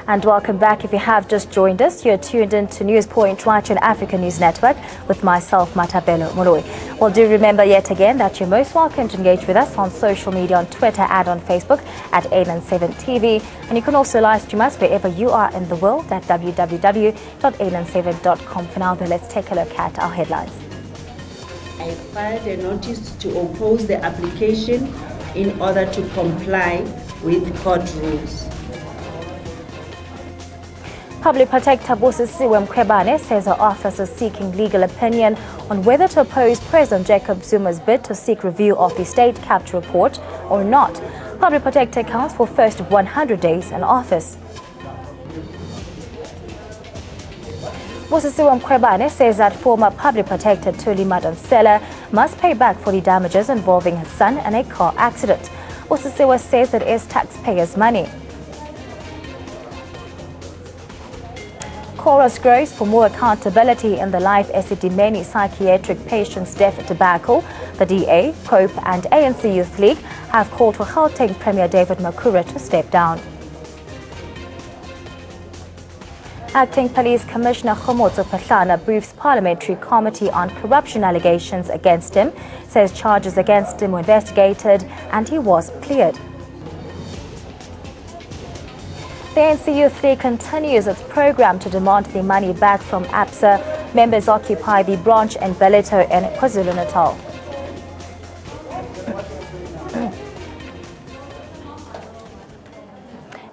And welcome back. If you have just joined us, you're tuned in to News Point right on Africa News Network with myself, Matabelo Moloi. Well, do remember yet again that you're most welcome to engage with us on social media, on Twitter and on Facebook at ALN7TV. And you can also live stream us wherever you are in the world at www.aln7.com. For now, though, let's take a look at our headlines. I filed a notice to oppose the application in order to comply with court rules. Public Protector Busisiwe Mkhwebane says her office is seeking legal opinion on whether to oppose President Jacob Zuma's bid to seek review of the state capture report or not. Public Protector accounts for first 100 days in office. Busisiwe Mkhwebane says that former Public Protector Thuli Madonsela must pay back for the damages involving his son in a car accident. Busisiwe says that it is taxpayers' money. Chorus grows for more accountability in the life Esidimeni psychiatric patients' death debacle. The DA, COPE and ANC Youth League have called for Gauteng Premier David Makhura to step down. Acting Police Commissioner Khomotso Patlana briefs Parliamentary Committee on corruption allegations against him, says charges against him were investigated and he was cleared. The ANC Youth League continues its program to demand the money back from ABSA. Members occupy the branch in Bellito in KwaZulu-Natal.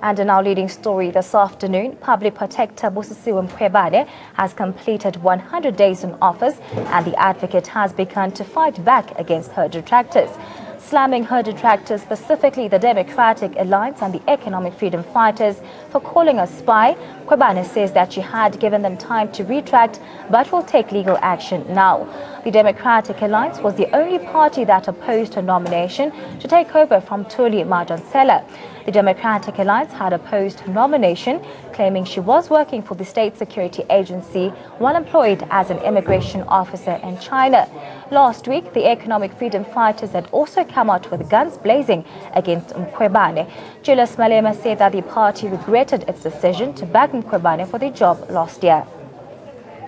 And in our leading story this afternoon, Public Protector Busisiwe Mkhwebane has completed 100 days in office, and the advocate has begun to fight back against her detractors. Slamming her detractors, specifically the Democratic Alliance and the Economic Freedom Fighters, for calling her spy, Mkhwebane says that she had given them time to retract but will take legal action now. The Democratic Alliance was the only party that opposed her nomination to take over from Thuli Madonsela. The Democratic Alliance had opposed her nomination, claiming she was working for the State Security Agency while employed as an immigration officer in China. Last week, the Economic Freedom Fighters had also come out with guns blazing against Mkhwebane. Julius Malema said that the party regretted its decision to back Mkhwebane for the job last year.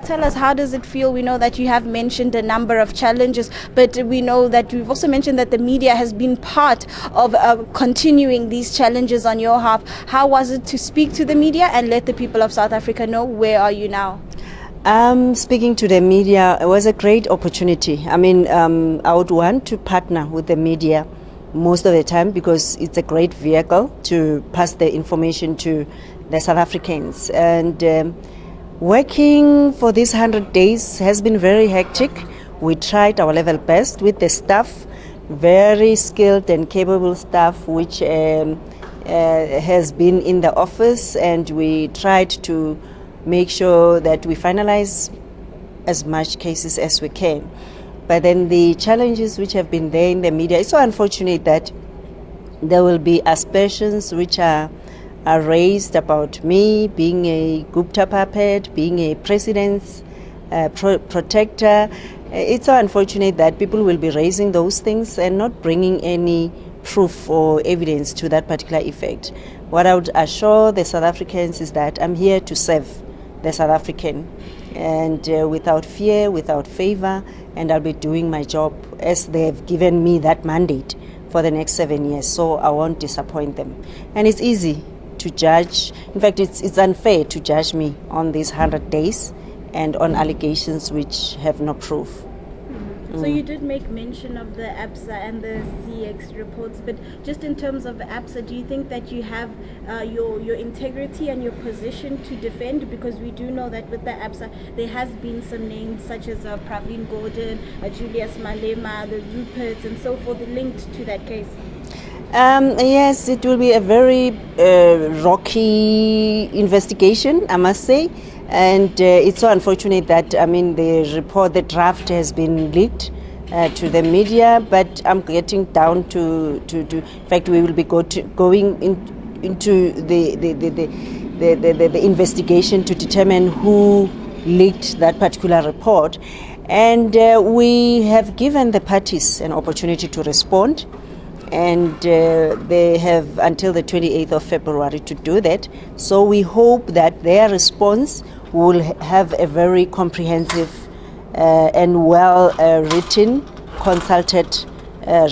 Tell us, how does it feel? We know that you have mentioned a number of challenges, but we know that you've also mentioned that the media has been part of continuing these challenges on your behalf. How was it to speak to the media and let the people of South Africa know where are you now? Speaking to the media, it was a great opportunity. I mean, I would want to partner with the media most of the time because it's a great vehicle to pass the information to the South Africans. And working for these 100 days has been very hectic. We tried our level best with the staff, very skilled and capable staff, which has been in the office, and we tried to make sure that we finalize as much cases as we can. But then the challenges which have been there in the media, it's so unfortunate that there will be aspersions which are raised about me being a Gupta puppet, being a president's protector. It's so unfortunate that people will be raising those things and not bringing any proof or evidence to that particular effect. What I would assure the South Africans is that I'm here to serve the South African, and without fear, without favor, and I'll be doing my job as they've given me that mandate for the next 7 years, so I won't disappoint them. And it's easy to judge. In fact, it's unfair to judge me on these 100 days and on allegations which have no proof. So you did make mention of the ABSA and the CX reports, but just in terms of ABSA, do you think that you have your integrity and your position to defend? Because we do know that with the ABSA, there has been some names such as Pravin Gordhan, Julius Malema, the Ruperts and so forth linked to that case. Yes, it will be a very rocky investigation, I must say. And it's so unfortunate that, I mean, the report, the draft has been leaked to the media, but I'm getting down to in fact, we will be going into the investigation to determine who leaked that particular report. And we have given the parties an opportunity to respond. and they have until the 28th of February to do that. So we hope that their response will have a very comprehensive and well written, consulted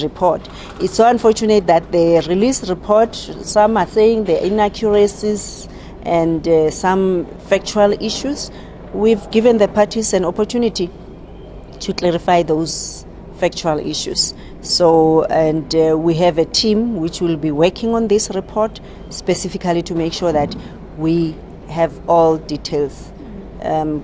report. It's so unfortunate that the release report, some are saying the inaccuracies and some factual issues. We've given the parties an opportunity to clarify those factual issues. So, and we have a team which will be working on this report specifically to make sure that we have all details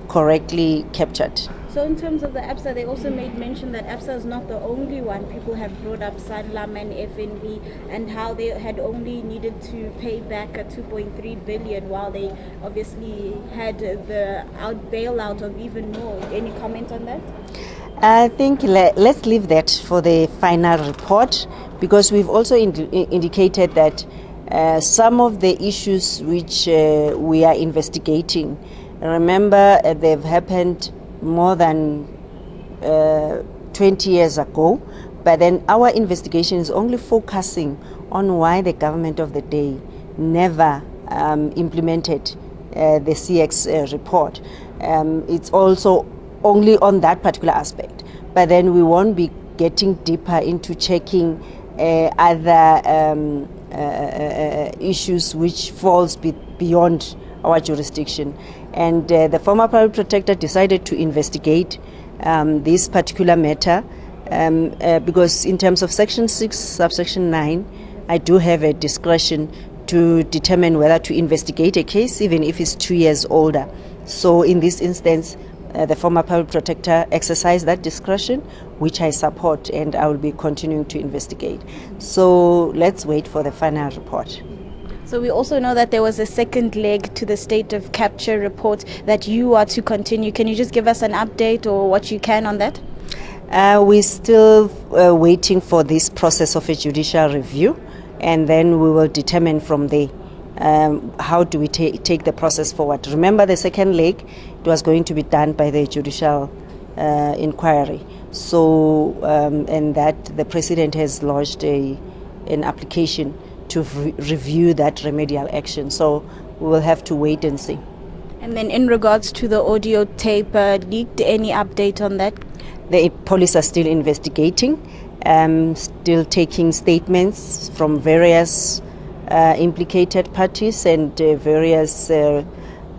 correctly captured. So in terms of the ABSA, they also made mention that ABSA is not the only one. People have brought up Sanlam and FNB and how they had only needed to pay back a 2.3 billion while they obviously had the bailout of even more. Any comment on that? I think let's leave that for the final report, because we've also indicated that some of the issues which we are investigating, remember they've happened more than 20 years ago, but then our investigation is only focusing on why the government of the day never implemented the CX report. It's also only on that particular aspect, but then we won't be getting deeper into checking other issues which falls beyond our jurisdiction. And the former public protector decided to investigate this particular matter because in terms of Section 6, subsection 9, I do have a discretion to determine whether to investigate a case even if it's 2 years older. So in this instance, the former public protector exercised that discretion, which I support, and I will be continuing to investigate. So let's wait for the final report. So we also know that there was a second leg to the state of capture report that you are to continue. Can you just give us an update or what you can on that? We're still waiting for this process of a judicial review, and then we will determine from there how do we take the process forward. Remember, the second leg, it was going to be done by the judicial inquiry. So, and that the president has lodged an application to review that remedial action. So we will have to wait and see. And then in regards to the audio tape leaked, any update on that? The police are still investigating, still taking statements from various implicated parties, and various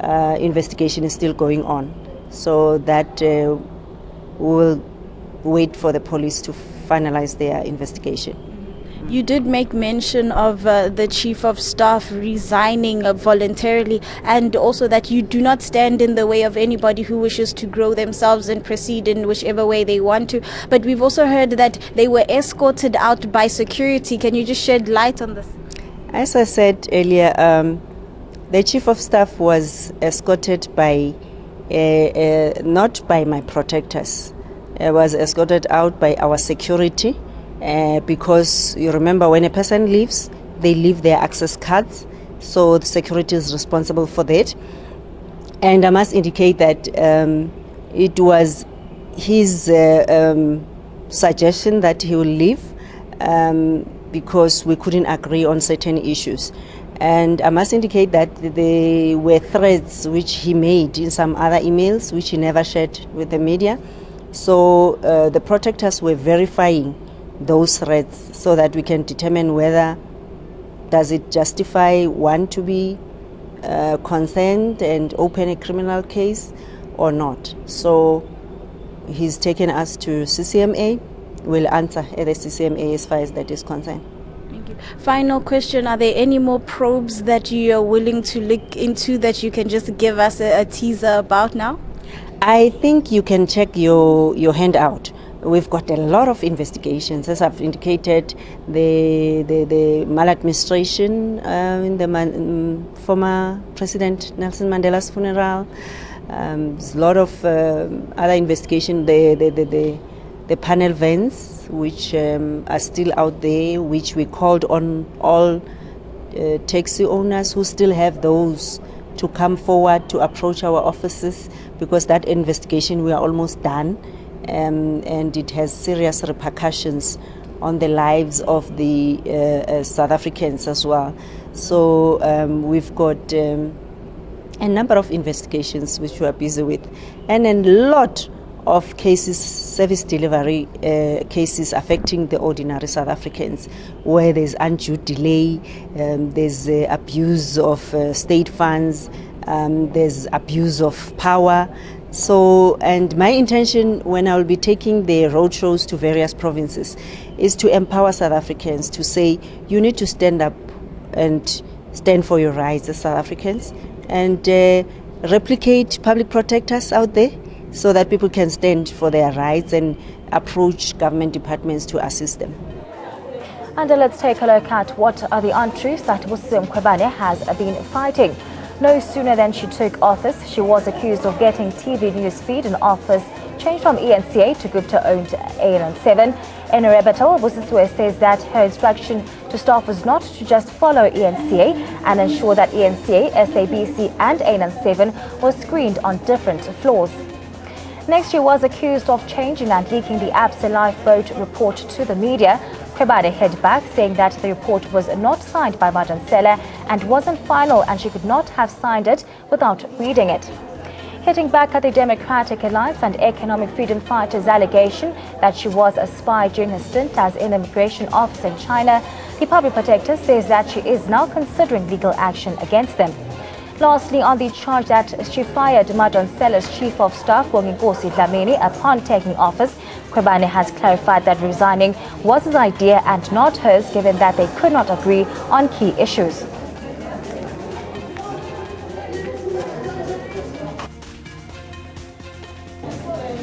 investigation is still going on. So that we'll wait for the police to finalize their investigation. You did make mention of the Chief of Staff resigning voluntarily, and also that you do not stand in the way of anybody who wishes to grow themselves and proceed in whichever way they want to. But we've also heard that they were escorted out by security. Can you just shed light on this? As I said earlier, the Chief of Staff was escorted by, not by my protectors. Was escorted out by our security. Because you remember, when a person leaves, they leave their access cards, so the security is responsible for that. And I must indicate that it was his suggestion that he will leave because we couldn't agree on certain issues. And I must indicate that there were threats which he made in some other emails which he never shared with the media. So the protectors were verifying those threats so that we can determine whether does it justify one to be concerned and open a criminal case or not. So he's taken us to CCMA. We'll answer at the CCMA as far as that is concerned. Thank you. Final question, are there any more probes that you are willing to look into that you can just give us a teaser about now? I think you can check your handout. We've got a lot of investigations, as I've indicated, the maladministration in the former President Nelson Mandela's funeral. There's a lot of other investigation, the panel vans, which are still out there, which we called on all taxi owners who still have those to come forward to approach our offices, because that investigation we are almost done. And it has serious repercussions on the lives of the South Africans as well. So we've got a number of investigations which we are busy with, and a lot of cases, service delivery cases affecting the ordinary South Africans, where there's undue delay, there's abuse of state funds, there's abuse of power. So, and my intention when I will be taking the roadshows to various provinces is to empower South Africans to say, you need to stand up and stand for your rights as South Africans, and replicate public protectors out there, so that people can stand for their rights and approach government departments to assist them. And let's take a look at what are the untruths that Busisiwe Mkhwebane has been fighting. No sooner than she took office, she was accused of getting TV news feed and offers changed from ENCA to Gupta-owned ANN7. In a rebuttal, Busisiwe says that her instruction to staff was not to just follow ENCA and ensure that ENCA, SABC and ANN7 were screened on different floors. Next, she was accused of changing and leaking the ABSA lifeboat report to the media. Mkhwebane hit back, saying that the report was not signed by Madansela and wasn't final, and she could not have signed it without reading it. Hitting back at the Democratic Alliance and Economic Freedom Fighters' allegation that she was a spy during her stint as an immigration officer in China, the public protector says that she is now considering legal action against them. Lastly, on the charge that she fired Madansela's Chief of Staff, Bonginkosi Dlamini, upon taking office, Mkhwebane has clarified that resigning was his idea and not hers, given that they could not agree on key issues.